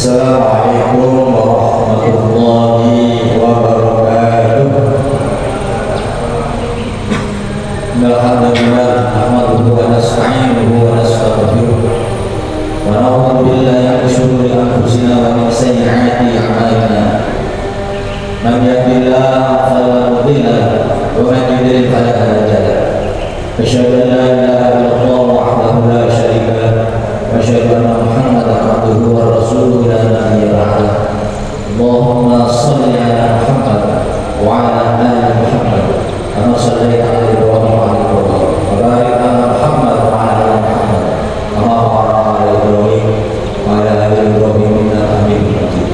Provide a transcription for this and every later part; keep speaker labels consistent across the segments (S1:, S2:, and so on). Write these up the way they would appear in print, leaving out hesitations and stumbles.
S1: Assalamualaikum warahmatullahi wabarakatuh. Alhamdulillah nahmaduhu wa nasta'inuhu wa nastaghfiruh wa na'udzu billahi min shururi anfusina wa min sayyiati a'malina. Man yahdihillahu fala mudilla lahu wa man yudlil fala hadiya lahu. Asyhadu an la ilaha illallah wahdahu la syarika lahu wa asyhadu anna Muhammadan abduhu wa rasuluhu la nabiyya ba'dahu. Allahumma shalli ala Muhammad wa ala ali Muhammad kama shallaita ala Ibrahim wa ala Ibrahim wa barik ala Muhammad wa ala ali Muhammad kama barakta ala Ibrahim wa ala ali Ibrahim innaka Hamidum Majid.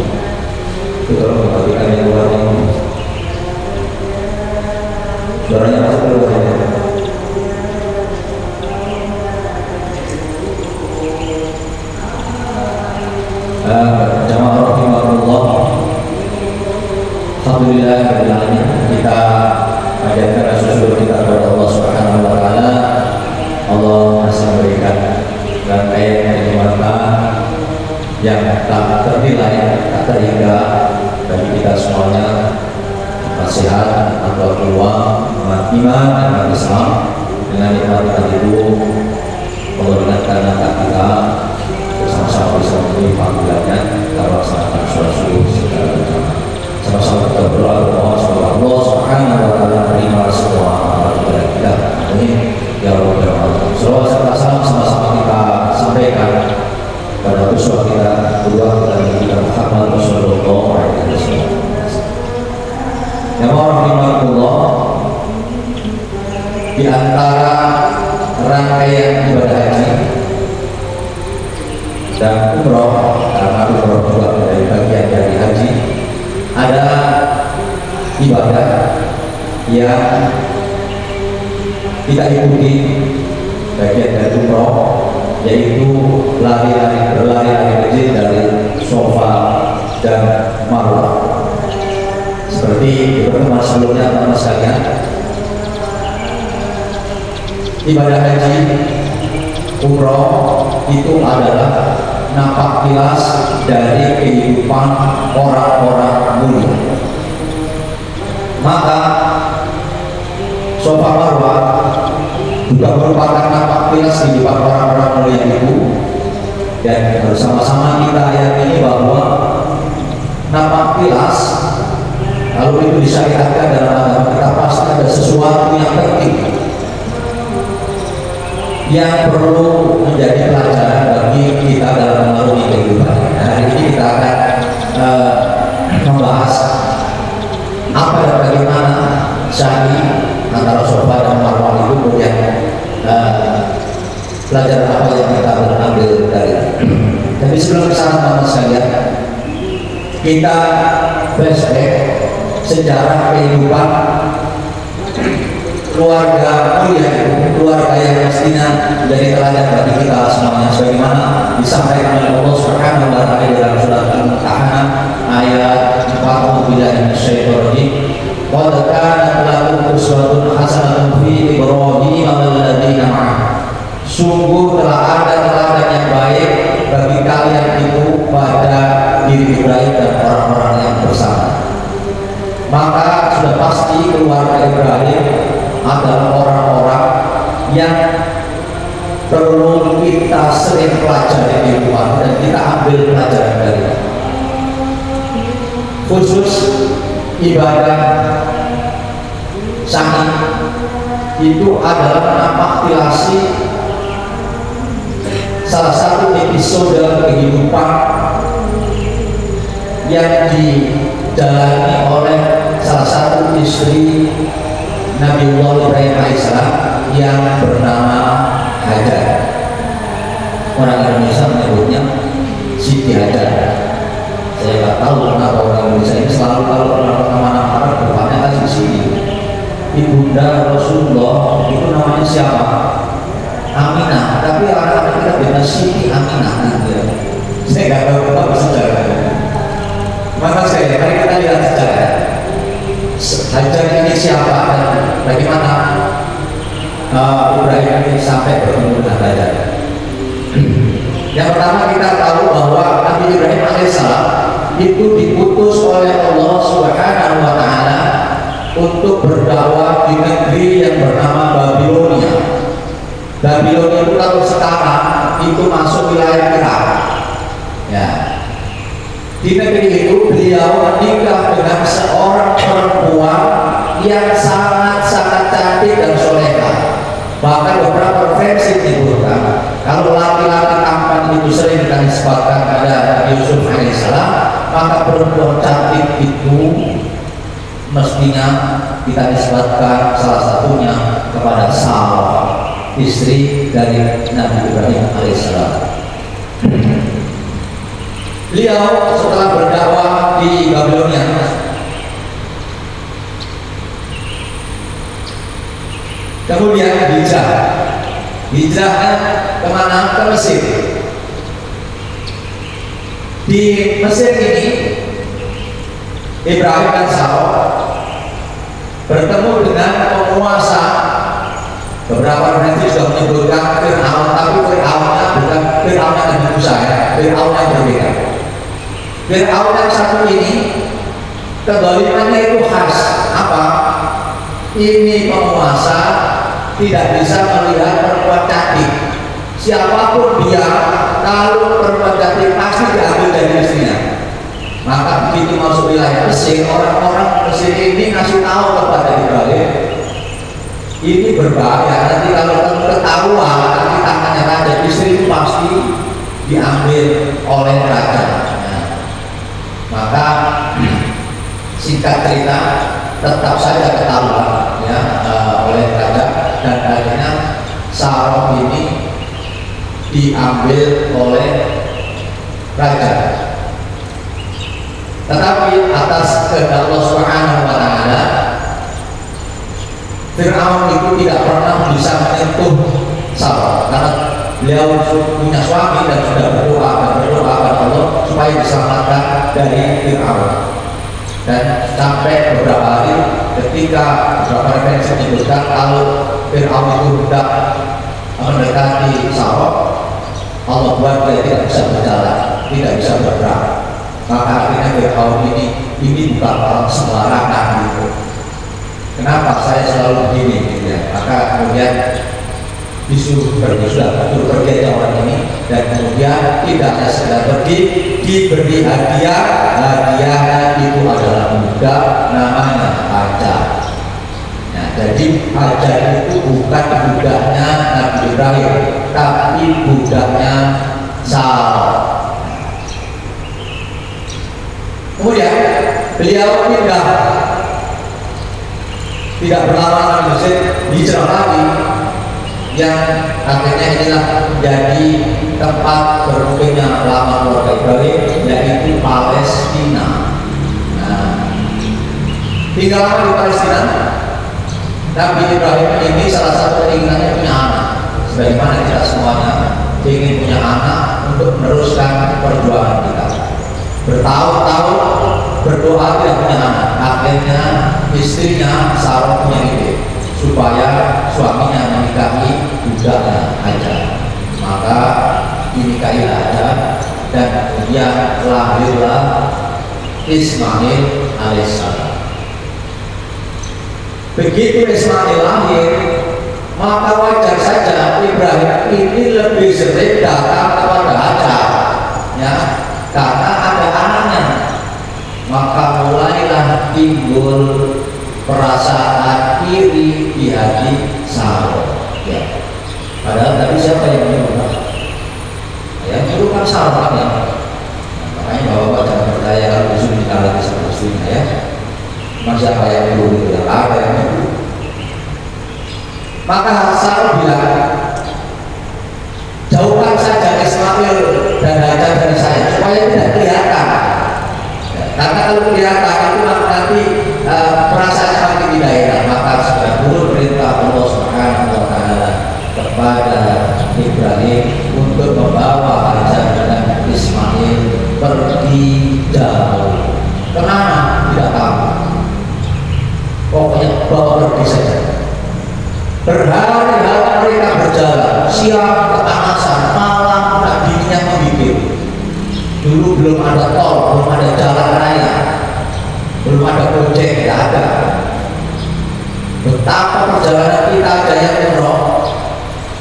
S1: Kita membagikan yang luar ini. Suaranya masuk keluar ya. Jamaah rahimahullah, alhamdulillah kita panjatkan rasa syukur kita kepada Allah Subhanahu wa taala. Allah masih memberikan rangkaian kenikmatan yang tak ternilai, tak terhingga bagi kita semuanya. Nasihat atau peluang iman dan Islam dengan nikmat itu Allah ingatkan kita sama-sama bisa memenuhi panggilannya. Kita laksanakan sholat subuh secara berjamaah. Sama-sama kita berdoa mohon semoga Allah Subhanahu wa taala menerima semua amal ibadah kita. Amin ya rabbal alamin. Salawat serta salam sama-sama kita sampaikan pada uswah kita kedua kita Muhammad sallallahu alaihi wasallam. Ya rahimahullah, di antara rangkaian ibadah haji dan umroh, karena umroh juga dari bagian dari haji, ada ibadah yang kita ikuti bagian dari umroh, yaitu berlari-lari masjid dari Safa dan Marwah. Seperti pertemuan sebelumnya teman sekalian, ibadah haji umroh itu adalah nampak kilas dari kehidupan orang-orang mulia. Maka Safa Marwah juga merupakan nampak kilas kehidupan orang-orang mulia itu, dan bersama-sama kita yakini bahwa nampak kilas kalau itu disyariatkan dalam agama kita pasti ada sesuatu yang penting yang perlu menjadi pelajaran bagi kita dalam mengarungi kehidupan. Nah, hari ini kita akan membahas apa dan bagaimana sa'i antara Safa dan Marwah itu, kemudian pelajaran apa yang kita ambil dari. Tapi sebelum kesana teman sekalian, kita flashback sejarah kehidupan keluarga mulia itu, keluarga yang mestinya menjadi teladan bagi kita semuanya, sebagaimana disampaikan oleh Allah Subhanahu wa taala dalam surat Al-Mumtahanah ayat 40 minasyaitonir qad kanat lakum uswatun hasanatun fi Ibrahim walladzina ma'ahu. Sungguh telah ada teladan yang baik bagi kalian itu pada diri Ibrahim dan orang-orang yang bersama. Maka sudah pasti keluarga Ibrahim adalah orang-orang yang perlu kita sering pelajari di rumah dan kita ambil pelajaran dari. Khusus ibadah sa'i itu adalah nampaktilasi salah satu episode kehidupan yang dijalani oleh salah satu istri Nabiullah Ibrahim alaihissalam yang bernama Hajar. Orang Indonesia menyebutnya Siti Hajar. Saya nggak tahu kenapa orang Indonesia ini selalu kalau kemana-mana depannya kasih Siti. Ibunda Rasulullah itu namanya siapa? Aminah. Tapi anak-anak kita beda Siti Aminah gitu. Saya nggak tahu kenapa sejarahnya. Maka saya mari kita lihat sejarah Hajar ini siapa dan bagaimana Ibrahim ini sampai bertemu dengan Hajar. Yang pertama kita tahu bahwa Nabi Ibrahim alaihissalam itu diutus oleh Allah Subhanahu wa taala untuk berdakwah di negeri yang bernama Babilonia. Babilonia itu kalau sekarang itu masuk wilayah Irak. Ya. Di negeri itu beliau menikah dengan seorang perempuan yang sangat-sangat cantik dan soleha. Bahkan beberapa versi menyebutkan kalau laki-laki tampan itu sering dinisbatkan pada Yusuf alaihissalam, maka perempuan cantik itu mestinya kita nisbatkan salah satunya kepada Sarah, istri dari Nabi Ibrahim alaihissalam. Beliau setelah berdakwah di Babilonia, kemudian hijrahnya kemana? Ke Mesir. Di Mesir ini Ibrahim dan Sarah bertemu dengan penguasa. Beberapa versi sudah menyebutkan Fir'aun, tapi Fir'aunnya bukan Fir'aun yang Nabi Musa, ya. Fir'aun yang berbeda. Fir'aun yang satu ini kezalimannya itu khas. Apa? Ini penguasa tidak bisa melihat perempuan cantik. Siapapun dia, kalau perempuan cantik pasti diambil dari istrinya. Maka begitu masuk wilayah Mesir, orang-orang Mesir ini ngasih tahu kepada Ibrahim, ini berbahaya. Nanti kalau ketahuan, nanti tangannya raja, istri itu pasti diambil oleh raja. Nah, maka singkat cerita, tetap saja ketahuan ya oleh raja, dan akhirnya Sarah ini diambil oleh raja. Tetapi atas kehendak Allah Subhanahu wa taala, Fir'aun itu tidak pernah bisa menyentuh Sarah karena beliau punya suami dan sudah berdoa kepada Allah supaya diselamatkan dari Fir'aun. Dan sampai beberapa hari ketika beberapa referensi menyebutkan kalau Fir'aun itu hendak mendekati Sarah, Allah buat dia tidak bisa berjalan, tidak bisa bergerak. Maka akhirnya Fir'aun ini bukan orang sembarangan gitu. Kenapa saya selalu begini gitu ya? Maka kemudian disuruh pergi aja orang ini, dan kemudian tidak hanya sekedar pergi, diberi hadiahnya itu adalah budak namanya Hajar. Nah, jadi Hajar itu bukan budaknya Nabi Ibrahim, tapi budaknya Sarah. Kemudian beliau pindah, tidak berlama di Mesir, hijrah lagi, yang akhirnya inilah menjadi tempat bermukimnya lama keluarga Ibrahim, yaitu Palestina. Nah, tinggal lama di Palestina. Nabi Ibrahim ini salah satu keinginannya punya anak, sebagaimana kita semuanya ingin punya anak untuk meneruskan perjuangan kita. Bertahun-tahun berdoa tidak punya anak, akhirnya istrinya Sarah punya ide supaya suaminya menikahi budaknya Hajar. Maka dinikahilah Hajar, dan kemudian lahirlah Ismail alaihissalam. Begitu Ismail lahir, maka wajar saja Ibrahim ini lebih sering datang kepada Hajar, ya, karena ada anaknya. Maka mulailah timbul perasaan iri di hati Sarah. Ya. Padahal tadi siapa yang menyuruh? Yang menyuruh kan Sarah ya. Nah, makanya bapak jangan percaya kalau disuruh ditaruh di sana istrinya ya. Cuma siapa yang menyuruh itu? Yang ada yang menyuruh. Maka Sarah bilang, jauhkan saja Ismail dan Hajar dari saya supaya tidak kelihatan. Karena kalau kelihatan itu nanti perasaannya makin tidak enak. Maka sudah turun perintah Allah Subhanahu wa taala kepada Ibrahim untuk membawa Hajar dan Ismail pergi jauh. Kemana? Tidak tahu. Pokoknya bawa pergi saja. Berhari-hari mereka berjalan, siang kepanasan, malam dinginnya Dulu belum ada tol, belum ada jalan raya, belum ada gojek, tidak ada. Betapa perjalanan kita aja yang umroh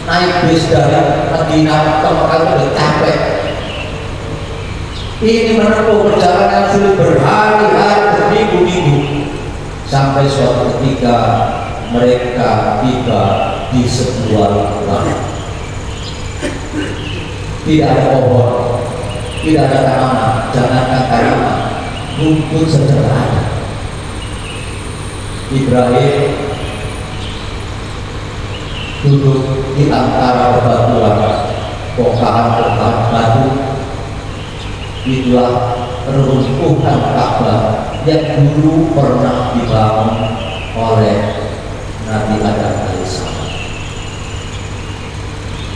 S1: naik bis dari Madinah ke Mekah sudah capek. Ini menempuh perjalanan sulit berhari-hari, berminggu-minggu, sampai suatu ketika mereka tiba di sebuah lembah. Tidak ada pohon, tidak ada tanaman, jangankan tanaman, rumput saja tidak ada. Ibrahim duduk di antara bebatuan, bongkahan-bongkahan batu. Itulah reruntuhan Ka'bah yang dulu pernah dibangun oleh Nabi Adam alaihissalam.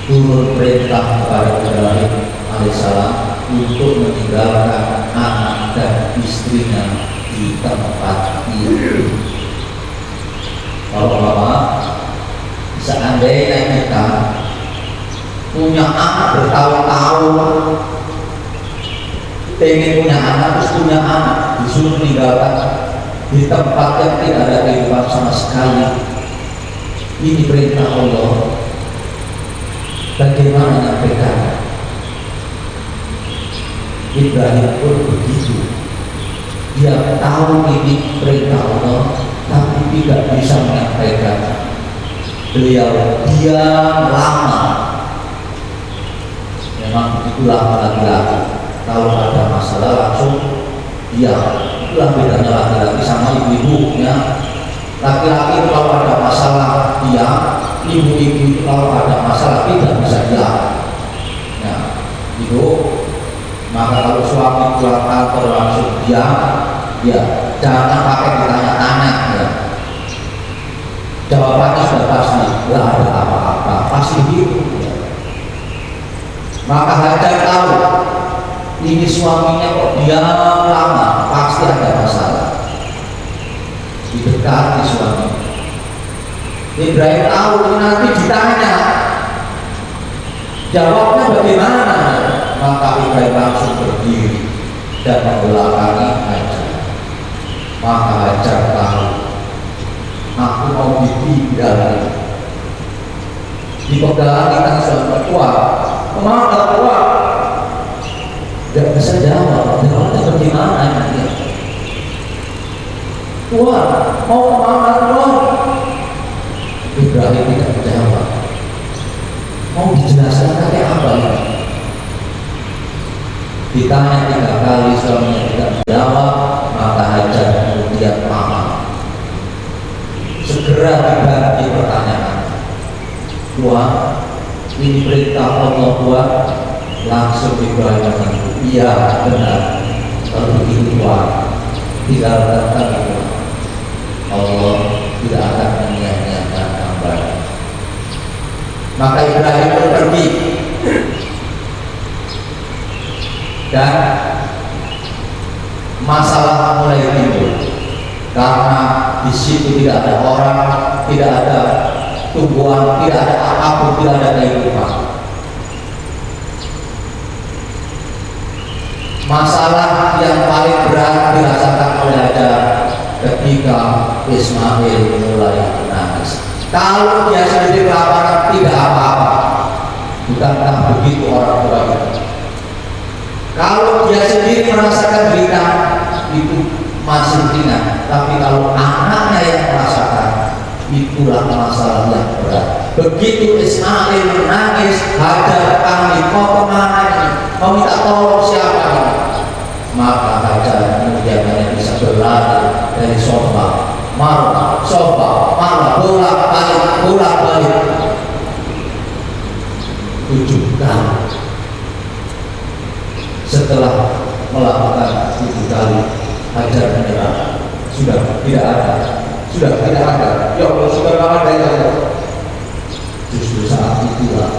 S1: Turun perintah kepada Ibrahim alaihissalam untuk meninggalkan anak dan istrinya di tempat itu. Kalau Bapak, seandainya kita punya anak bertahun-tahun, pengen punya anak, terus punya anak disuruh meninggalkan di tempat yang tidak ada kehidupan sama sekali, ini perintah Allah. Bagaimana menyampaikan? Ibrahim pun begitu. Dia tahu ini perintah Allah, tapi tidak bisa menyampaikan. Beliau diam lama. Memang itulah laki-laki. Kalau ada masalah langsung diam. Itulah bedanya laki-laki sama ibu-ibunya. Laki-laki itu kalau ada masalah diam, ibu-ibu itu kalau ada masalah tidak bisa diam. Nah, itu maka kalau suami pulang kantor langsung diam, ya jangan pakai ditanya-tanya, ya. Jawabannya sudah pasti, nggak ada apa-apa, pasti gitu. Ya. Maka Hajar tahu ini suaminya kok diam lama, pasti ada masalah. Didekati suami. Ibrahim tahu ini nanti ditanya, jawabnya bagaimana? Maka Ibrahim langsung berdiri dan membelakangi Hajar. Maka Hajar tahu, aku mau ditinggal. Dipegang tangan suami kuat, kemana kuat? Gak bisa jawab, jawabnya bagaimana ini? Tuhan, mau kemana Tuhan? Ibrahim tidak menjawab. Mau dijelaskan kayak apa ini? Ditanya 3 kali suaminya tidak menjawab, maka Hajar kemudian paham. Segera diganti pertanyaan. Tuhan, ini perintah Allah Tuhan. Langsung Ibrahim mengaku, iya benar. Kalau begitu Tuhan, tinggalkan kami Tuhan. Allah tidak akan menyia-nyiakan hamba-Nya. Maka Ibrahim pun pergi, dan masalah mulai timbul karena di situ tidak ada orang, tidak ada tumbuhan, tidak ada apapun, tidak ada kehidupan. Masalah yang paling berat dirasakan oleh Hajar ketika Ismail mulai menangis. Kalau dia sendiri kelaparan tidak apa-apa, bukankah begitu orang tua itu? Kalau dia sendiri merasakan derita itu masih ringan, tapi kalau anaknya yang merasakan, itulah masalah yang berat. Begitu Ismail menangis, Hajar panik, mau kemana ini? Mau minta tolong siapa ini? Maka Hajar kemudian hanya bisa berlari dari sofa, marah, bolak-balik 7 kali. Setelah melakukan 7 kali, Hajar menyerah. Sudah tidak ada. Ya Allah, sudah tidak ada ya Allah. Justru saat itulah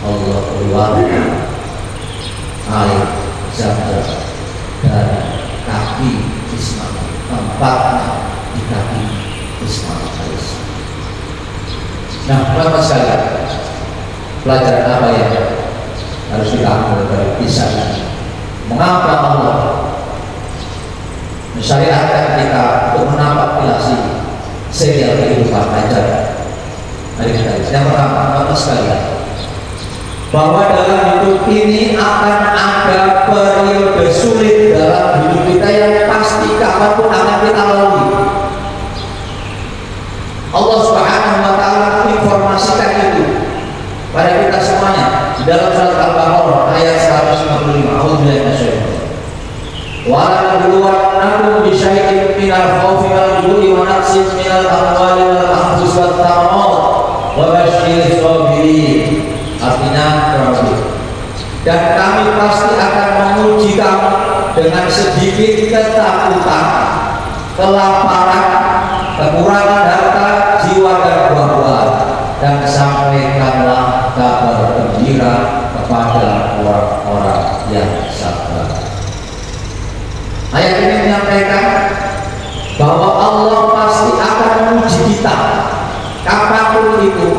S1: Allah keluarkan air Zam-Zam dari kaki Ismail, tempatnya di kaki Ismail alaihissalam. Nah, Bapak sekalian, pelajaran apa yang harus kita ambil dari kisah ini? Mengapa Allah mensyariatkan kita untuk menapakilasi serial kehidupan ajar hari kita? Yang pertama, apa sekalian, bahwa dalam hidup ini akan ada periode sulit dalam hidup kita yang pasti kapanpun akan kita lalui. Allah Subhanahu wa Ta'ala informasikan itu pada kita semuanya dalam surat Al-Baqarah ayat 155. A'udzubillahi minasyaitonir rajim. Wa lanabluwannakum bisyai'in minal khawfi wal ju'i wa naqsin minal amwali wal anfusi wat thamarat wa basyiril sabirin. Artinya dan kami pasti akan menguji kamu dengan sedikit ketakutan, kelaparan, kekurangan harta, jiwa dan buah-buahan, dan sampaikanlah kabar gembira kepada orang-orang yang sabar. Ayat ini menyampaikan bahwa Allah pasti akan menguji kita kapanpun itu.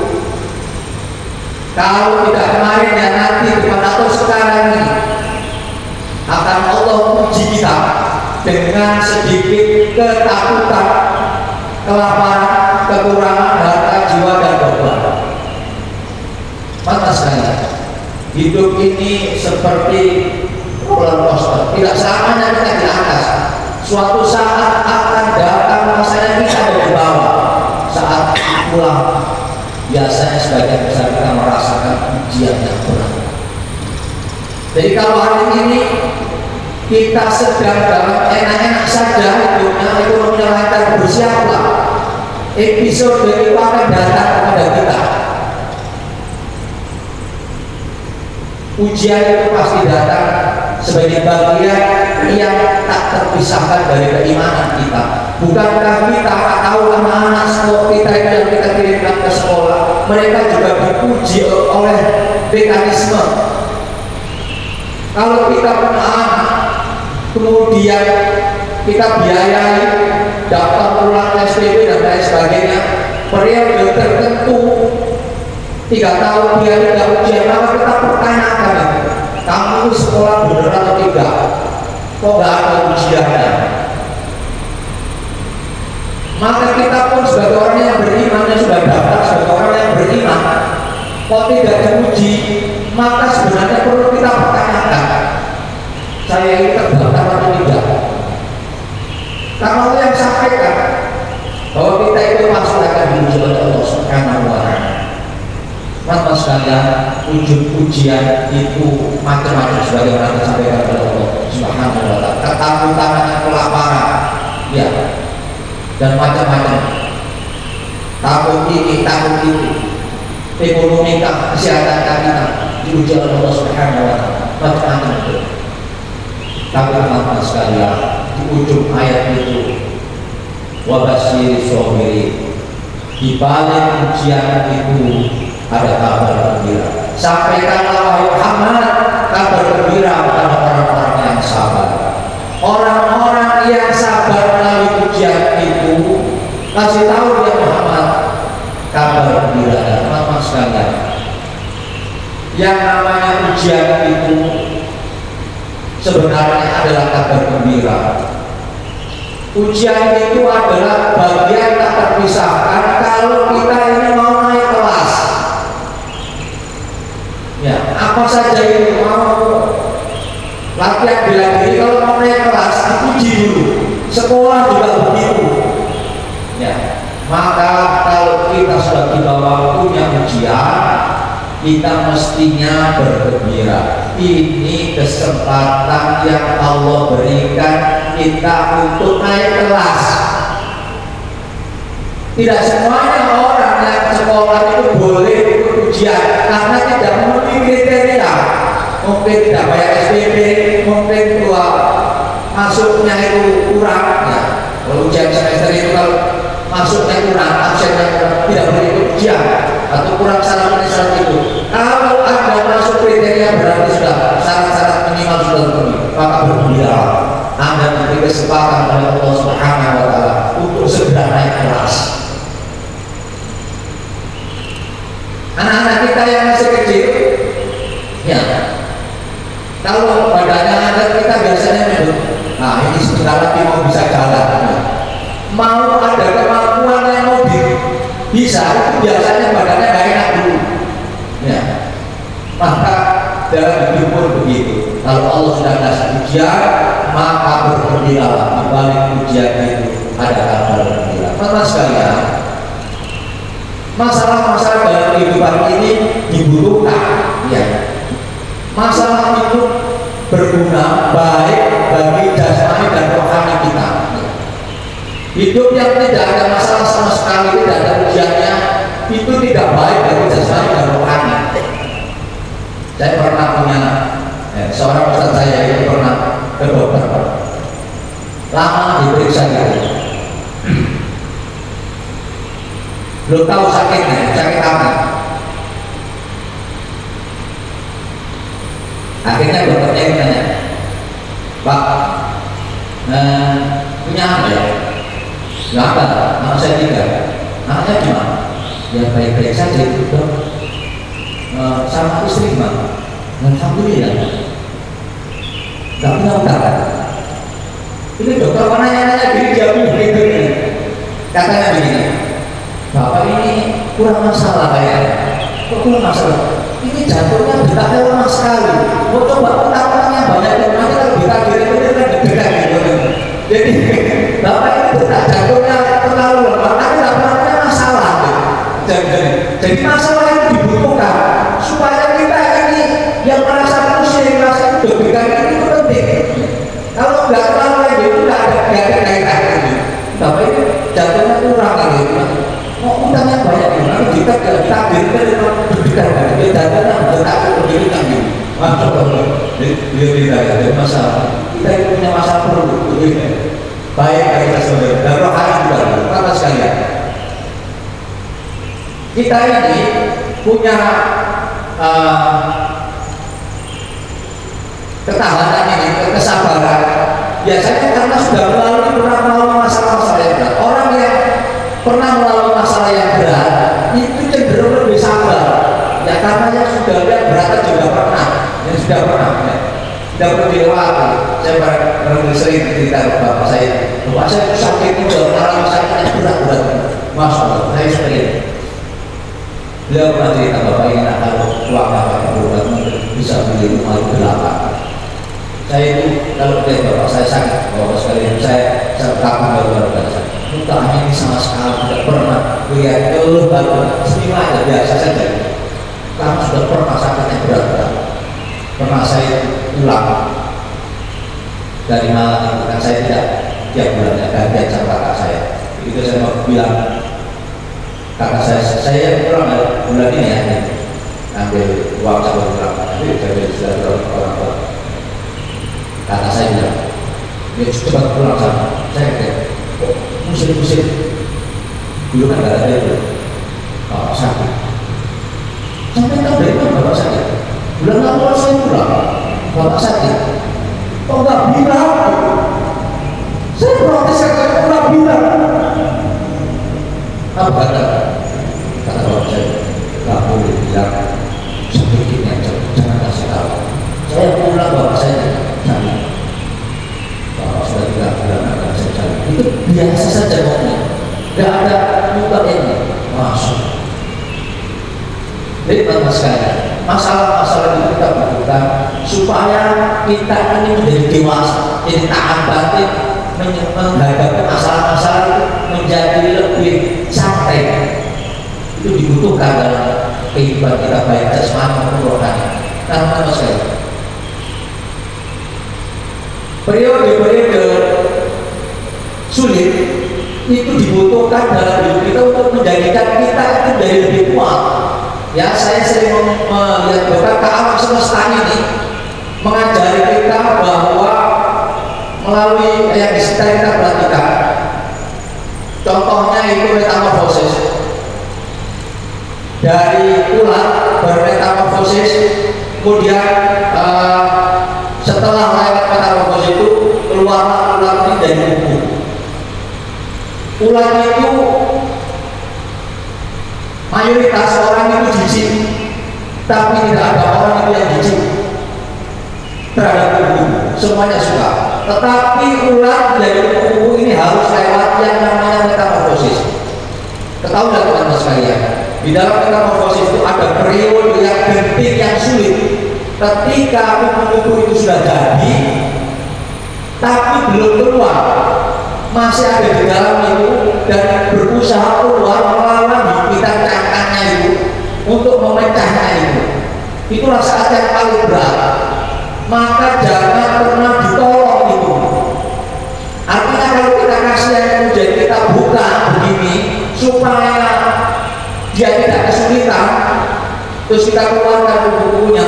S1: Kalau tidak kemarin ya nanti depan atau sekarang ini akan Allah uji kita dengan sedikit ketakutan, kelaparan, kekurangan harta, jiwa dan buah-buahan. Maka sekalian, hidup ini seperti roller coaster, tidak selamanya kita di atas. Suatu saat akan datang masanya kita ada di bawah. Saat pulang, biasanya sebagian besar kita merasakan ujian yang berat. Jadi kalau hari ini kita sedang dalam enak-enak saja hidupnya, ekonominya lancar, bersiaplah episode dari akan datang kepada kita. Ujian itu pasti datang sebagai bagian yang tak terpisahkan dari keimanan kita. Bukankah kita tahu anak-anak sekolah kita yang kita kirimkan ke sekolah, mereka juga diuji oleh mekanisme. Kalau kita punya anak, kemudian kita biayai daftar ulang SPP dan lain sebagainya, periode tertentu 3 tahun dia tidak ujian, maka kita pertanyakan, kamu sekolah benar atau tidak? Kok nggak ada ujiannya? Maka kita pun sebagai orang yang beriman, yang sudah daftar sebagai orang yang beriman, kok tidak diuji, maka sebenarnya perlu kita pertanyakan, saya ini terdaftar atau tidak? Karena Allah yang sampaikan bahwa kita itu pasti akan diuji oleh Allah Subhanahu wa Ta'ala. Maka sekalian, ujian itu macam-macam sebagai orang disampaikan oleh Allah Subhanahu wa Ta'ala. Ketakutan, kelaparan, ya, dan macam-macam. Takut ini, takut itu, ekonomi kita, kesehatan kita diuji oleh Allah Subhanahu wa Ta'ala. Macam-macam itu. Tapi teman-teman sekalian, di ujung ayat itu, wa basyiril sabirin, di balik ujian itu ada kabar gembira. Sampaikanlah wahai Muhammad kabar gembira kepada orang-orang yang sabar. Orang-orang yang sabar melalui ujian itu, kasih tahu ya Muhammad kabar gembira. Teman-teman sekalian, yang namanya ujian itu sebenarnya adalah kabar gembira. Ujian itu adalah bagian tak terpisahkan kalau kita ini mau naik kelas. Ya, apa saja itu, mau latihan bela diri, kalau mau naik kelas diuji dulu. Sekolah juga begitu. Ya, maka kalau kita sudah di bawah punya ujian, kita mestinya bergembira. Ini kesempatan yang Allah berikan kita untuk naik kelas. Tidak semuanya orang yang sekolah itu boleh ikut ujian karena tidak memenuhi kriteria. Mungkin tidak bayar SPP, mungkin masuknya itu kurang. Ya, kalau ujian semester itu kalau masuknya kurang, absennya kurang, tidak boleh ikut ujian atau kurang syarat itu. Kalau Anda masuk kriteria berarti sudah syarat-syarat minimal sudah terpenuhi, maka bergembira. Anda diberi kesempatan oleh Allah Subhanahu wa Ta'ala untuk segera naik kelas. Anak-anak kita yang masih kecil, ya, kalau badannya ada Nah ini sebentar lagi mau bisa jalan, mau ada kemampuan yang mau bisa, itu biasanya badannya gak enak dulu ya. Maka dalam hidup pun begitu, kalau Allah sudah kasih ujian maka bergembiralah, di balik ujian itu ada kabar gembira. Teman sekalian, masalah-masalah dalam kehidupan ini dibutuhkan ya. Masalah itu berguna baik bagi jasmani dan rohani kita. Hidup yang tidak ada masalah sama sekali, tidak ada ujiannya, itu tidak baik bagi jasmani dan rohani. Saya pernah punya seorang ustaz saya itu pernah ke dokter, lama diperiksa gitu, belum tahu sakitnya, sakit apa. Akhirnya dokternya tanya, Pak, punya apa ya? Nggak apa, anak saya 3. Anaknya gimana? Ya baik-baik saja itu dok. Sama istri gimana? Alhamdulillah. Nggak punya utang. Ini dokter nanya-nanya diri jawab begitu nih. Katanya begini, Bapak ini kurang masalah kayaknya. Kok kurang masalah? Ini jantungnya detaknya lemah sekali. Mau coba utang-utangnya banyak, nanti kalau ditagirin itu kan deg-degan gitu. Jadi Bapak ini detak jantungnya terlalu lemah, nanti nggak pernah masalah gitu. Jadi masalah itu dibutuhkan supaya kita ini yang merasa pusing, merasa deg-degan itu penting. Kalau nggak terlalu lagi itu nggak ada kaitan gitu. Bapak ini jantungnya kurang kali. Mau utangnya banyak, nanti kita takdir itu deg-degan, kita takdir pendidikan gitu. Masuk beliau tidak ada masalah. Kita itu punya masalah perlu, baik kita saudara dan rohani juga. Apa sekalian? Kita ini punya ketahanan ini, kesabaran. Biasanya karena sudah pernah melalui masalah-masalah yang berat. Orang yang pernah melalui masalah yang berat itu cenderung lebih sabar. Ya karena yang sudah lihat berat juga pernah, yang sudah pernah dilewati. Saya pernah sering cerita ke bapak saya itu sakit itu sudah mengalami sakitnya berat-berat. Masya Allah, saya sering. Beliau pernah cerita bapak ini kalau uang bapak berobat bisa beli rumah di belakang. Saya itu kalau lihat bapak saya sakit, bapak sekalian saya takut baru-baru saya. Mukanya ini sama sekali tidak pernah lihat keluh baru istimewa aja biasa saja. Karena sudah pernah sakitnya berat-berat. Pernah saya pulang dari Malang itu kan saya tidak tiap bulannya gantian sama kakak saya. Itu saya mau bilang kakak saya pulang bulan ini ya, ambil uang saya pulang, tapi saya sudah orang tua. Kakak saya bilang, dia cepat pulang sama saya. Kok musim-musim dulu kan gak ada itu, bapak sakit. Sampai tahu dari mana bapak sakit? Bulan awal saya pulang, bapak sakit. Kok nggak bilang? Saya protes kata nggak bilang. Apa kata bapak saya? Nggak boleh bilang sedikitnya, jangan kasih tahu. Saya pulang bapak saya sakit. Bapak sudah 3 bulan akan saya cari. Itu biasa saja ngomongnya, nggak ada muka ini masuk. Jadi teman sekalian, masalah-masalah itu kita butuhkan supaya kita ini menjadi dewasa, jadi tahan batin menghadapi masalah-masalah itu menjadi lebih santai. Itu dibutuhkan dalam kehidupan kita baik jasmani maupun rohani. Karena teman sekalian, periode-periode sulit itu dibutuhkan dalam hidup kita untuk menjadikan kita itu menjadi lebih kuat. Ya, saya sering melihat betapa alam semesta ini mengajari kita bahwa melalui yang bisa kita perhatikan. Contohnya itu metamorfosis. Dari ulat bermetamorfosis, kemudian setelah lewat metamorfosis itu keluar ulat ini dari kuku. Ulat itu mayoritas orang itu jijik, tapi tidak ada orang itu yang jijik terhadap tubuh. Semuanya suka. Tetapi ular dari kuku ini harus lewat yang namanya metamorfosis. Ketahui teman-teman sekalian, di dalam metamorfosis itu ada periode yang genting yang sulit. Ketika kuku-kuku itu sudah jadi, tapi belum keluar, masih ada di dalam itu dan berusaha keluar melawan gigitan cangkangnya itu untuk memecahnya itu. Itulah saat yang paling berat. Maka jangan pernah ditolong itu. Artinya kalau kita kasih yang kemudian kita buka begini supaya dia tidak kesulitan, terus kita keluarkan kuku-kukunya,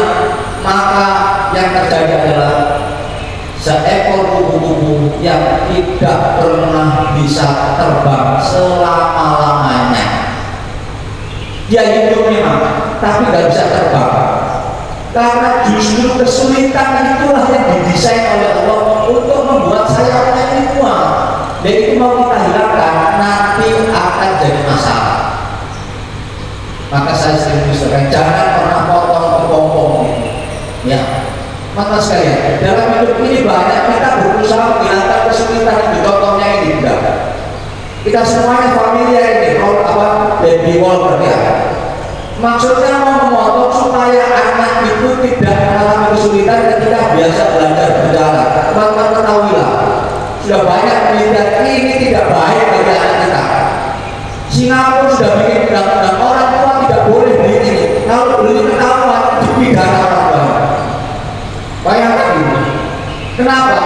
S1: maka yang terjadi adalah seekor kuku-kuku yang tidak pernah bisa terbang selama-lamanya. Dia hidup memang, tapi tidak bisa terbang. Karena justru kesulitan itulah yang didesain oleh Allah untuk membuat sayapnya ini kuat. Dan itu mau kita hilangkan, nanti akan jadi masalah. Maka saya sering misalkan, jangan pernah potong kepompong ini. Ya, maka sekalian, dalam hidup ini banyak kita berusaha menghilangkan kesulitan itu. Contohnya ini enggak. Kita semuanya familiar ini, baby walker ya. Maksudnya mau memotong supaya anak itu tidak mengalami kesulitan ketika biasa belajar berjalan. Teman-teman ketahuilah, sudah banyak penelitian ini tidak baik bagi anak kita. Singapura sudah bikin undang-undang orang tua tidak boleh beli ini. Kalau beli ketahuan dipidana orang tua. Bayangkan ini. Kenapa?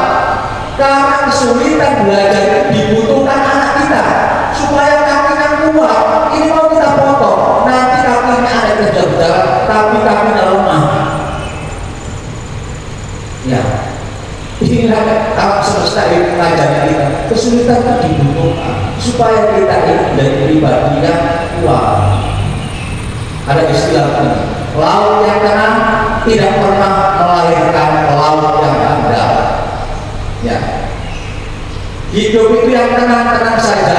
S1: Karena kesulitan belajar itu dibutuhkan anak kita supaya kakinya kuat. Ini mau kita potong. Nanti kakinya ada kerja berjalan, tapi kakinya lemah. Ya, inilah alam semesta ini mengajarkan kita. Kesulitan itu dibutuhkan supaya kita ini menjadi pribadi yang kuat. Ada istilah ini, laut yang tenang tidak pernah melahirkan laut yang andal. Ya, hidup itu yang tenang-tenang saja,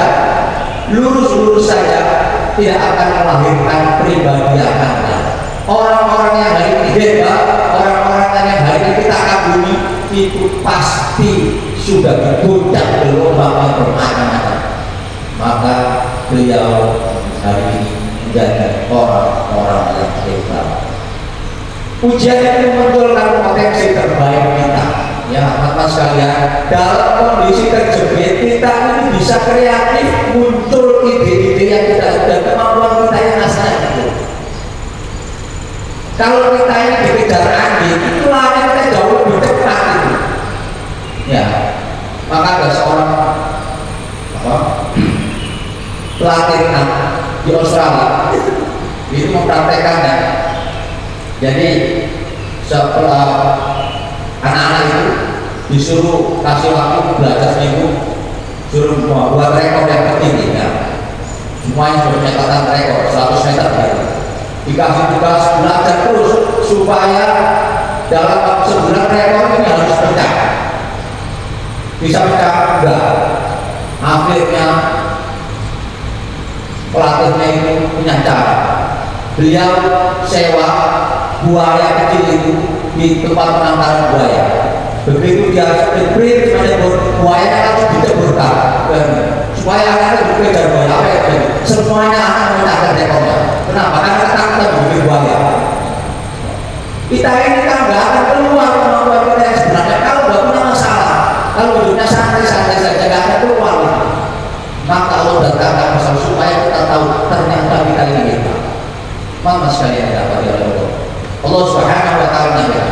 S1: lurus-lurus saja, tidak akan melahirkan pribadi yang andal. Orang-orang yang hari ini hebat, orang-orang yang hari ini kita kagumi, itu pasti sudah digoncang gelombang bermacam-macam. Maka beliau hari ini menjadi orang-orang yang hebat. Ujian itu memunculkan potensi terbaik kita. Ya, teman-teman sekalian, dalam kondisi terjepit kita ini bisa kreatif, muncul ide-ide yang kita sudah kemampuan kita yang asal itu. Kalau kita ini dikejar angin, itu lari kita jauh lebih cepat itu. Ya, maka ada seorang pelatih di Australia itu mempraktekannya. Jadi setelah anak-anak itu disuruh kasih waktu belajar seminggu, suruh buat rekor yang tertinggi ya. Semuanya sudah catatan rekor 100 meter gitu. Dikasih tugas belajar terus supaya dalam waktu sebulan rekor ini harus pecah. Bisa pecah enggak? Akhirnya pelatihnya itu punya cara. Beliau sewa buaya kecil itu di tempat penangkaran buaya. Begitu dia sprint buayanya langsung diceburkan supaya anak-anak berbeda buaya apa ya? Semuanya akan mencatat rekornya. Kenapa? Karena takut begitu buaya. Kita ini kan nggak akan keluar kemampuan kita yang sebenarnya kalau nggak punya masalah. Kalau hidupnya santai-santai saja nggak akan keluar. Maka Allah datangkan masalah supaya kita tahu ternyata kita ini hebat. Mama sekalian dapat oleh Allah. Allah Subhanahu wa taala ya.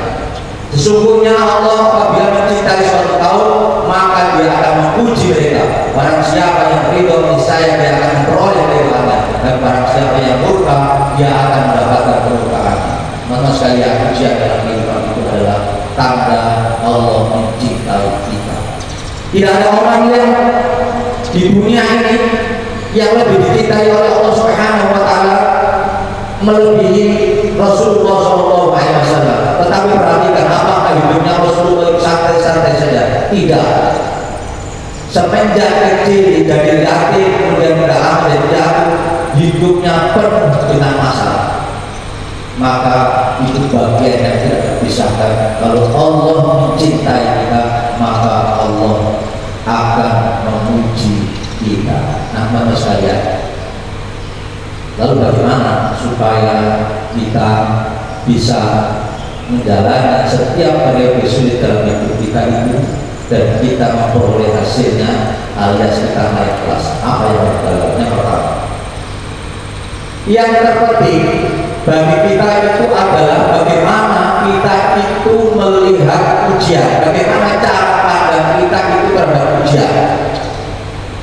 S1: Sesungguhnya Allah apabila mencintai suatu kaum, maka dia akan menguji mereka. Barang siapa yang ridho niscaya dia akan memperoleh ridhonya, dan barang siapa yang murka, dia akan mendapatkan kemurkaan. Maka sekalian ujian dalam kehidupan itu adalah tanda Allah mencintai kita. Tidak ada orang yang di dunia ini yang lebih dicintai oleh Allah Subhanahu wa taala melebihi Rasulullah SAW. Tetapi perhatikan, apakah hidupnya Rasulullah itu santai-santai saja? Tidak. Semenjak kecil dari yatim kemudian berdalam menjadi jatuh, hidupnya penuh dengan masalah. Maka itu bagian yang tidak terpisahkan. Kalau Allah mencintai kita, maka Allah akan memuji kita. Nah, teman-teman sekalian, lalu bagaimana supaya kita bisa menjalani setiap periode sulit dalam hidup kita itu dan kita memperoleh hasilnya alias kita naik kelas? Apa yang kita lakukan? Yang pertama, yang terpenting bagi kita itu adalah bagaimana kita itu melihat ujian, bagaimana cara pandang kita itu terhadap ujian.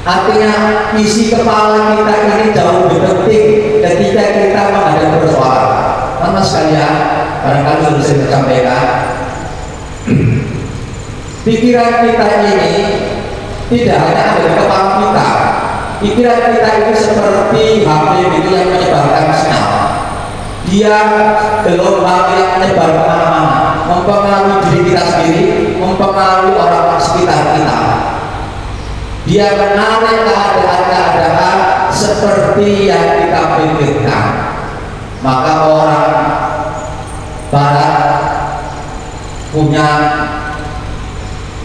S1: Artinya isi kepala kita ini jauh lebih penting ketika kita menghadapi persoalan. Teman sekalian, barangkali sudah saya sampaikan, pikiran kita ini tidak hanya ada di kepala kita. Pikiran kita ini seperti HP itu yang menyebarkan sinyal. Dia gelombang yang menyebar kemana-mana, mempengaruhi diri kita sendiri, mempengaruhi orang sekitar kita. Dia menarik keadaan-keadaan seperti yang kita pikirkan. Maka orang Barat punya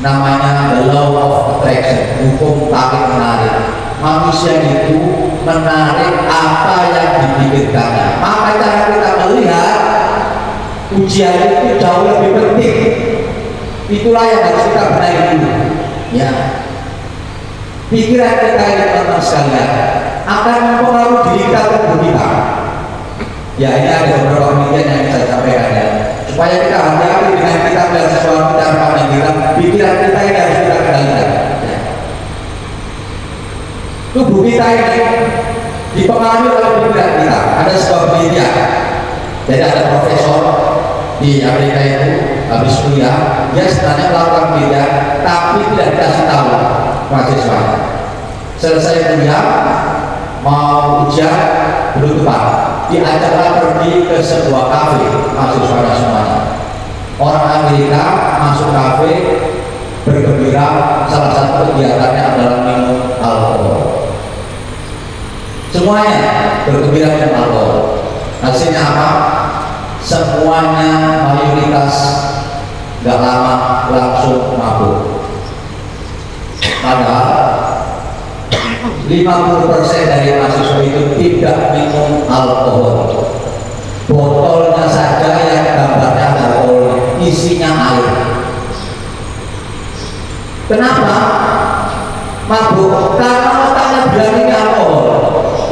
S1: namanya the law of attraction, hukum tarik menarik. Manusia itu menarik apa yang dipikirkannya. Maka cara kita melihat ujian itu jauh lebih penting. Itulah yang harus kita benahi dulu. Ya, pikiran kita ini teman sekalian akan mempengaruhi diri kita tubuh kita. Ya, ini ada beberapa penelitian yang bisa sampaikan ya, supaya kita hati-hati dengan kita melihat sesuatu cara pandang kita. Pikiran kita ini harus kita kendalikan. Ya. Tubuh kita ini dipengaruhi oleh pikiran kita. Ada sebuah penelitian. Jadi ada profesor di Amerika itu habis kuliah, dia sebenarnya melakukan penelitian tapi tidak dikasih tahu mahasiswanya. Selesai kuliah mau ujian penutupan, diajaklah pergi ke sebuah kafe mahasiswanya semuanya. Orang Amerika masuk kafe bergembira, salah satu kegiatannya adalah minum alkohol. Semuanya bergembira minum alkohol. Hasilnya apa? Semuanya mayoritas gak lama langsung mabuk. Padahal 50% dari mahasiswa itu tidak minum alkohol. Botolnya saja yang gambarnya alkohol, isinya air. Kenapa mabuk? Karena otaknya bilang ini alkohol,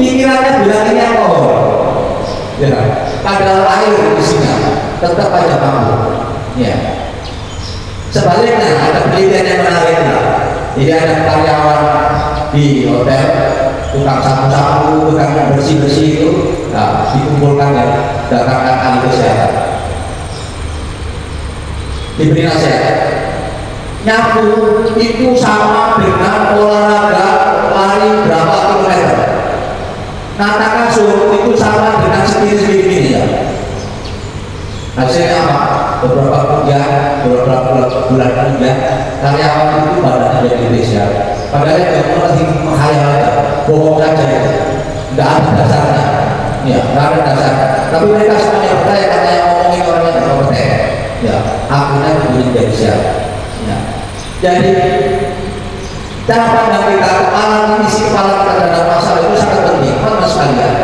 S1: pikirannya bilang ini alkohol. Ya, padahal air isinya, tetap aja mabuk. Ya. Sebaliknya ada penelitian yang menarik. Jadi ada karyawan di hotel, tukang sapu-sapu, tukang bersih-bersih itu, nah, dikumpulkan ya, datangkan ahli kesehatan, diberi nasihat. Nyapu itu sama dengan olahraga lari berapa kilometer. Katakan suruh itu sama dengan segini-segini ya. Hasilnya apa? Beberapa bulan kemudian karyawan itu badannya jadi besar. Padahal dia masih menghayal aja, bohong saja itu, nggak ada dasarnya. Ya, nggak ada dasarnya. Tapi mereka semuanya percaya karena yang ngomongin orang yang kompeten. Ya, akhirnya kemudian jadi besar. Ya. Jadi cara pandang kita, kepala isi kepala kita terhadap masalah itu sangat penting, teman sekalian.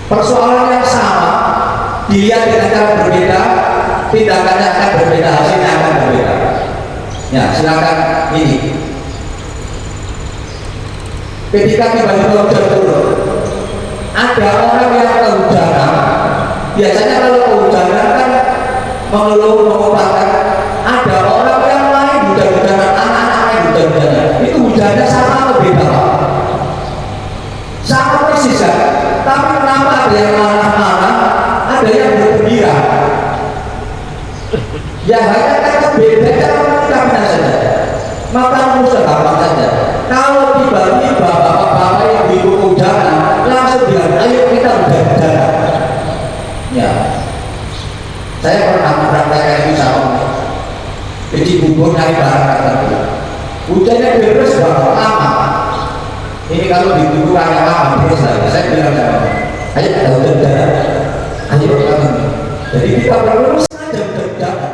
S1: Persoalan yang sama dilihat dengan cara berbeda, tindakannya akan berbeda, hasilnya akan berbeda. Ya, silakan ini. Ketika tiba-tiba hujan turun, ada orang yang kehujanan. Biasanya kalau kehujanan kan mengeluh, mengungkapkan. Ada orang yang lain hujan-hujanan, anak-anak yang hujan-hujanan. Itu hujannya sama atau beda? Sama persis ya. Tapi kenapa ada yang marah-marah, ada yang bergembira? Ya hanya karena beda cara mengucapnya saja. Maka musuh gampang saja. Kalau tiba-tiba bapak-bapak yang ibu hujanan langsung bilang, ayo kita hujan-hujanan. Ya, saya pernah mempraktekkan itu sama. Jadi bubur naik barang tertentu. Hujannya beres berapa lama? Ini kalau ditunggu kayak lama terus lagi. Saya bilang sama, ayo kita hujan-hujanan. Ayo kita. Jadi kita perlu saja hujan-hujanan.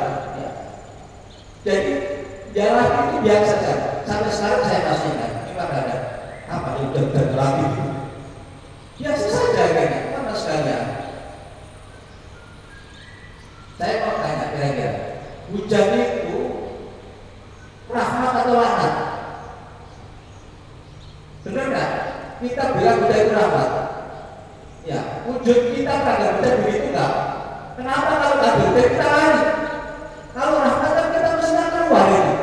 S1: wujud kita kagak bisa begitu enggak? Kenapa kalau nggak hujan kita lari? Kalau rahmat kan kita mesti keluar ini.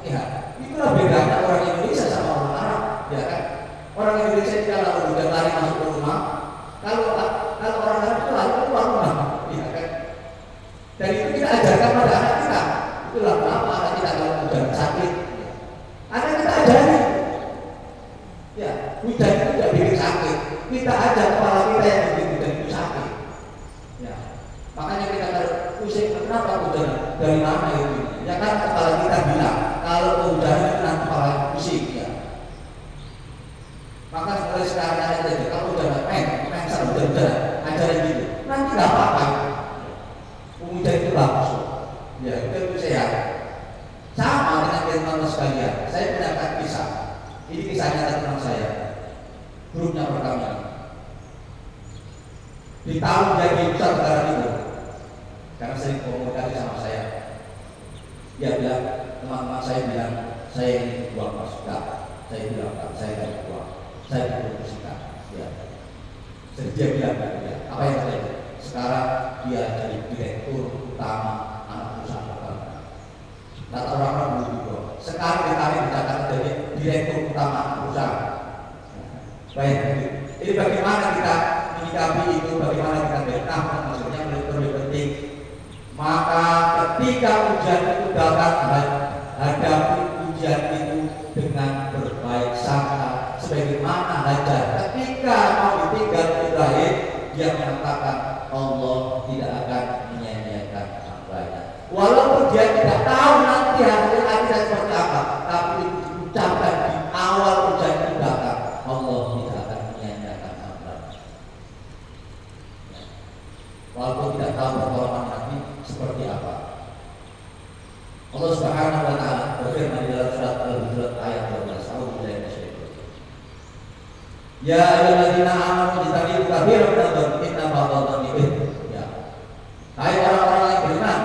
S1: Ya, itulah bedanya orang Indonesia sama orang Arab, ya kan? Orang Indonesia itu kalau hujan lari masuk ke rumah, kalau orang Arab itu lari keluar rumah, ya kan? Dan itu kita ajarkan pada anak kita. Itulah kenapa anak kita kalau hujan sakit, anak kita ajari. Ya, hujan itu tidak bikin sakit. Kita ajar kepala kita yang bikin hujan itu sakit. Ya, makanya kita harus pusing kenapa hujan dari mana itu? Ya kan kepala kita bilang kalau hujan itu nanti kepala pusing ya. Maka mulai sekarang aja kalau hujan hujan ajarin gitu. Nanti nggak apa-apa. Hujan itu bagus. Ya itu sehat. Sama dengan teman-teman sekalian. Saya punya kisah. Ini kisahnya teman saya. Grupnya pertama. Di tahun jadi besar negara itu, karena sering komunikasi sama saya, dia bilang, teman-teman saya bilang, saya ingin buang masukan, saya bilang, saya ingin buang, saya ingin bermusika, ya. Jadi dia bilang, apa yang terjadi? Sekarang dia jadi direktur utama anak perusahaan pertama. Kata orang-orang dulu juga, sekarang ditarik di Jakarta jadi direktur utama anak perusahaan. Baik, ini bagaimana kita menyikapi itu, bagaimana kita bertahan, maksudnya lebih penting. Maka ketika ujian itu datang, hadapi ujian itu dengan berbaik sangka, sebagaimana Hajar ketika mau ditinggal Ibrahim, dia mengatakan Allah tidak akan menyia-nyiakan hambanya. Walaupun dia tidak tahu nanti hasil akhirnya seperti apa, tapi diucapkan di awal ujian itu datang, Allah tidak akan menyia-nyiakan hambanya. Walaupun tidak tahu pertolongan nanti seperti apa. Allah Subhanahu wa taala berfirman di dalam surat Al-Hujurat ayat 12. Ya ayyuhalladzina amanu ijtanibu katsiran minadh dhanni inna ba'dadh dhanni itsm. Ya. Hai orang-orang yang beriman,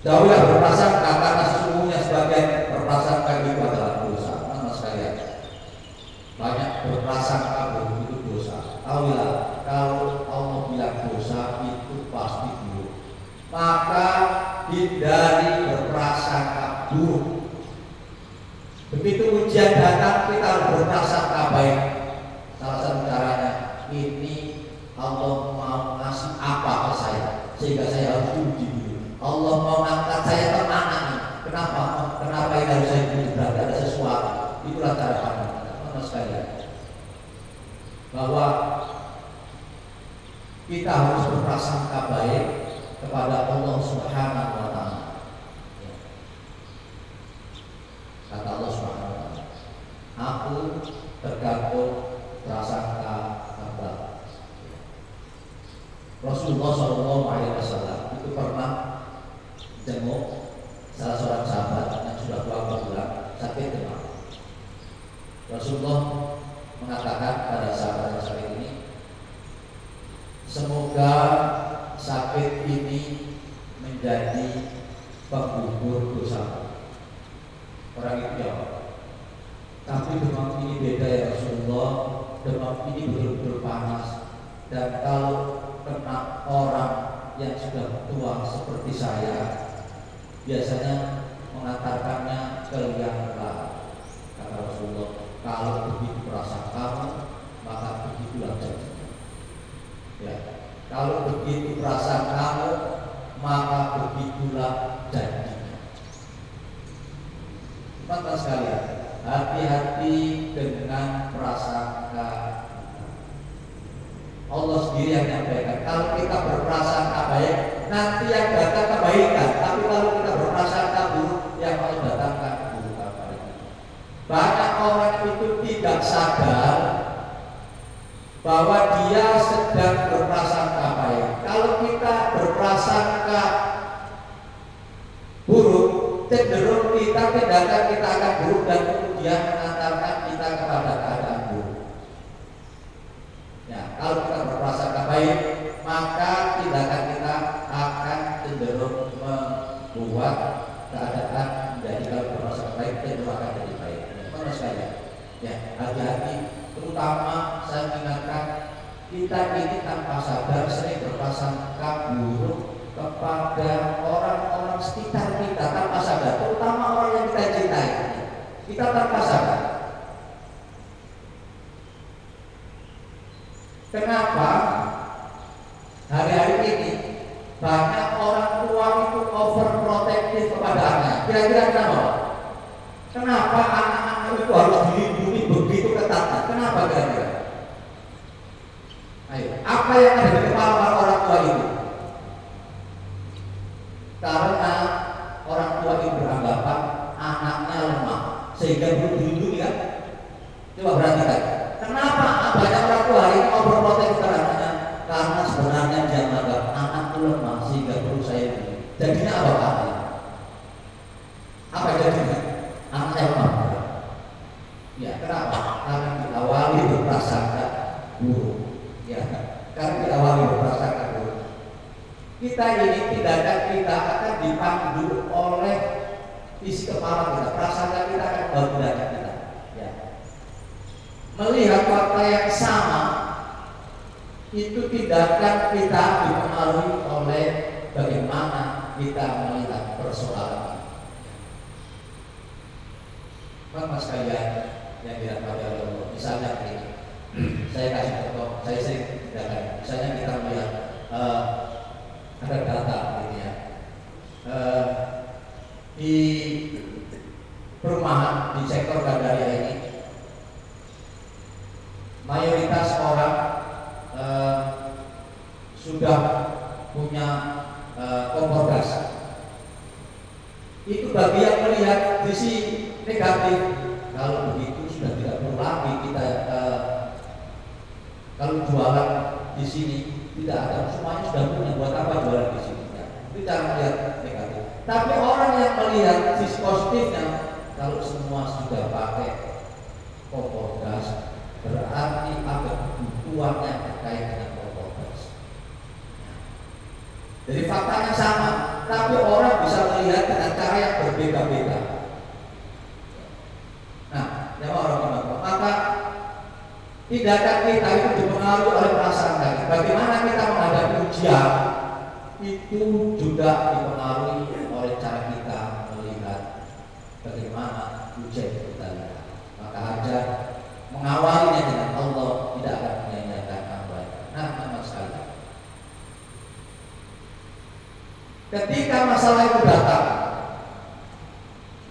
S1: jauhilah berprasangka karena sesungguhnya sebagian berprasangka itu adalah dosa. Teman sekalian, banyak berprasangka itu dosa. Tahuilah kalau Allah bilang dosa itu pasti buruk. Maka hindari berprasangka buruk. Begitu ujian datang kita harus berprasangka baik. Salah satu caranya ini Allah mau ngasih apa ke saya sehingga saya harus diuji dulu. Allah mau angkat saya ke mana nih? Kenapa ini harus saya diuji? Berarti ada sesuatu. Itulah cara pandang teman sekalian. Bahwa kita harus berprasangka baik kepada Allah Subhanahu wa taala. Kata Allah Subhanahu wa taala, aku tergantung prasangka hamba. Rasulullah SAW itu pernah jenguk salah seorang sahabat yang sudah tua berbulan sakit demam. Rasulullah mengatakan pada sahabat yang sakit ini, semoga sakit ini menjadi penggugur dosa. Orang itu jawab, tapi demam ini beda ya Rasulullah, demam ini betul-betul panas, dan kalau kena orang yang sudah tua seperti saya, biasanya mengantarkannya ke liang lahat. Kata Rasulullah, kalau begitu perasaan kamu, maka begitulah janjinya. Ya, kalau begitu perasaan kamu, maka begitulah janjinya. Teman-teman sekalian, hati-hati dengan prasangka. Allah sendiri yang menyampaikan, kalau kita berprasangka baik, nanti yang datang kebaikan. Tapi kalau kita berprasangka buruk, yang Allah datangkan keburukan pada kita. Banyak orang itu tidak sadar bahwa dia sedang berprasangka baik. Kalau kita berprasangka buruk, cenderung tindakan kita akan buruk dan kemudian mengantarkan kita kepada keadaan buruk. Ya, kalau kita berprasangka baik, maka tindakan kita akan cenderung membuat keadaan menjadi, kalau berprasangka baik cenderung akan jadi baik. Teman sekalian, ya hati-hati. Terutama saya mengingatkan kita ini tanpa sadar sering berprasangka buruk kepada orang-orang sekitar kita tanpa sadar, terutama orang yang kita cintai. Kita tanpa sadar. Kenapa hari-hari ini banyak orang tua itu overprotective kepada anaknya? Kira-kira kenapa? Kenapa anak-anak itu harus dilindungi begitu ketatnya? Kenapa kira-kira? Ayo, apa yang ada di kepala para orang tua itu? Karena orang tua itu beranggapan anaknya lemah sehingga perlu dilindungi kan? Coba perhatikan. Kenapa banyak orang tua hari ini overprotective kepada anaknya? Karena sebenarnya dia menganggap anakku lemah sehingga perlu saya dilindungi. Jadinya apa? Apa jadinya? Anak saya lemah. Ya, kenapa? Karena diawali berprasangka buruk. Ya, karena diawali berprasangka buruk. Kita ini tindakan kita akan dipandu oleh isi kepala kita, prasangka kita akan bertindakan kita. Ya. Melihat fakta yang sama, itu tindakan kita dipengaruhi oleh bagaimana kita melihat persoalan. Mas sekalian yang dirahmati Allah, misalnya ini, saya kasih contoh, saya sering tindakan. Misalnya kita melihat ada data gitu ya, di perumahan di sektor Gandaria ini mayoritas orang sudah punya kompor gas. Itu bagi yang melihat sisi negatif. Kalau begitu sudah tidak perlu lagi kita kalau jualan di sini tidak ada, semuanya sudah punya, buat apa jualan di sini? Ya, itu cara melihat negatif. Tapi orang yang melihat sisi positifnya, kalau semua sudah pakai kompor gas, berarti ada kebutuhan yang terkait dengan kompor gas. Jadi faktanya sama, tapi orang bisa melihat dengan cara yang berbeda-beda. Nah, ya orang maka tindakan kita itu dipengaruhi oleh perasaan tadi. Bagaimana kita menghadapi ujian itu juga dipengaruhi oleh cara kita melihat bagaimana ujian kita lihat. Maka ajar mengawalinya dengan Allah tidak akan menyanyiakan amal. Nah, teman sekalian, ketika masalah itu datang,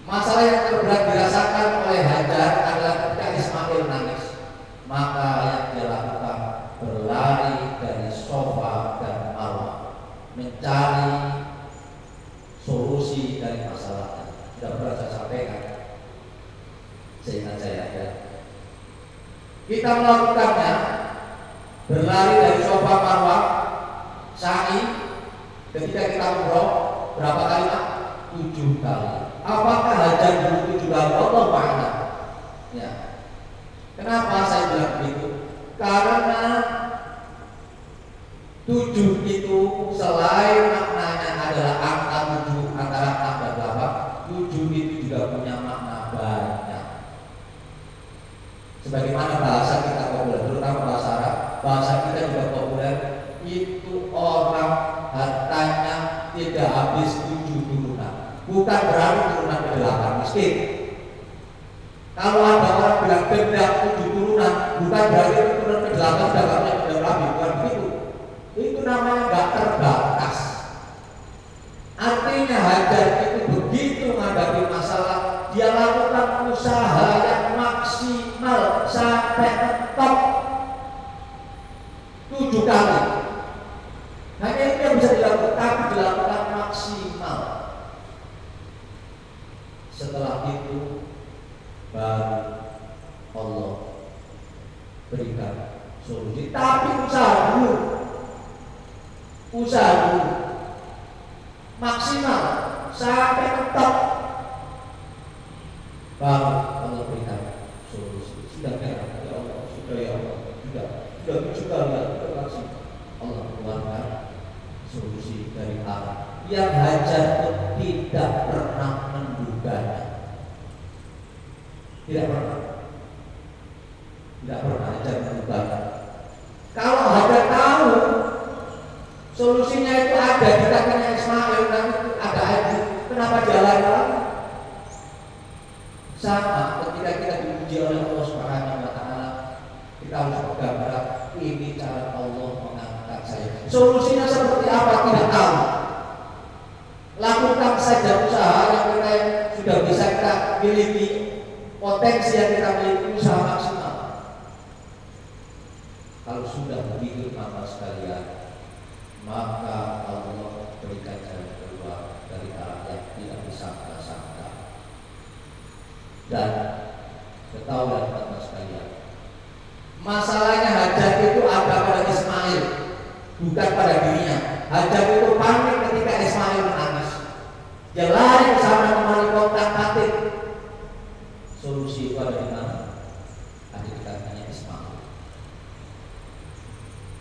S1: masalah yang terberat dirasakan oleh Hajar adalah ketika Ismail nangis. Maka yang dia lakukan berlari dari Sofa dan Marwah mencari solusi dari masalahnya. Sudah pernah saya sampaikan, seingat saya ya. Kita melakukannya berlari dari Sofa Marwah, sa'i. Ketika kita umroh berapa kali? 7 kali. Apakah Hajar dulu 7 kali? Allah Ta'ala. Ya. Kenapa saya bilang begitu? Karena 7 itu selain maknanya adalah angka 7 antara 6 dan 8, 7 itu juga punya makna banyak. Sebagaimana bahasa kita populer, terutama bahasa Arab, bahasa kita juga populer, itu orang hartanya tidak habis 7 turunan. Bukan berarti turunan ke-8 miskin. Kalau ada orang bilang dendam 7 turunan, bukan berarti turunan ke-8 sudah punya dendam lagi, bukan begitu. Itu namanya nggak terbatas. Artinya Hajar itu begitu menghadapi masalah, dia lakukan usaha yang maksimal sampai top 7 kali. Hanya itu yang bisa dilakukan, tapi dilakukan maksimal. Setelah itu baru Allah berikan solusi. Tapi usaha dulu, maksimal sampai top, baru Allah berikan solusi. Sudah merah, ya Allah, sudah ya Allah, sudah 7 kali terima kasih. Allah keluarkan solusi dari Allah yang Hajar tidak pernah menduganya. Tidak pernah Hajar menduganya. Kalau Hajar Solusinya itu ada di tangannya Ismail, dan ada aja. Kenapa jalan? Sama ketika kita diuji oleh Allah Subhanahu wa taala, kita harus pegang berat, ini cara Allah mengangkat saya. Solusinya seperti apa tidak tahu. Lakukan saja usaha yang kita sudah bisa kita miliki, potensi yang kita miliki, usaha maksimal. Kalau sudah begitu maka sekalian, maka Allah berikan jalan keluar dari arah yang tidak disangka-sangka. Dan ketahuilah teman-teman sekalian, masalahnya Hajar itu ada pada Ismail, bukan pada dirinya. Hajar itu panik ketika Ismail menangis. Dia lari ke sana kemari kontak batin. Solusi itu ada di mana? Ada di tangannya Ismail.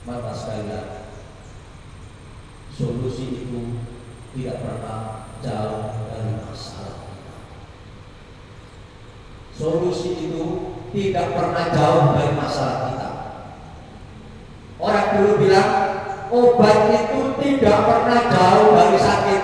S1: Maka sekalian, solusi itu tidak pernah jauh dari masalah. Solusi itu tidak pernah jauh dari masalah kita. Orang dulu bilang obat itu tidak pernah jauh dari sakit.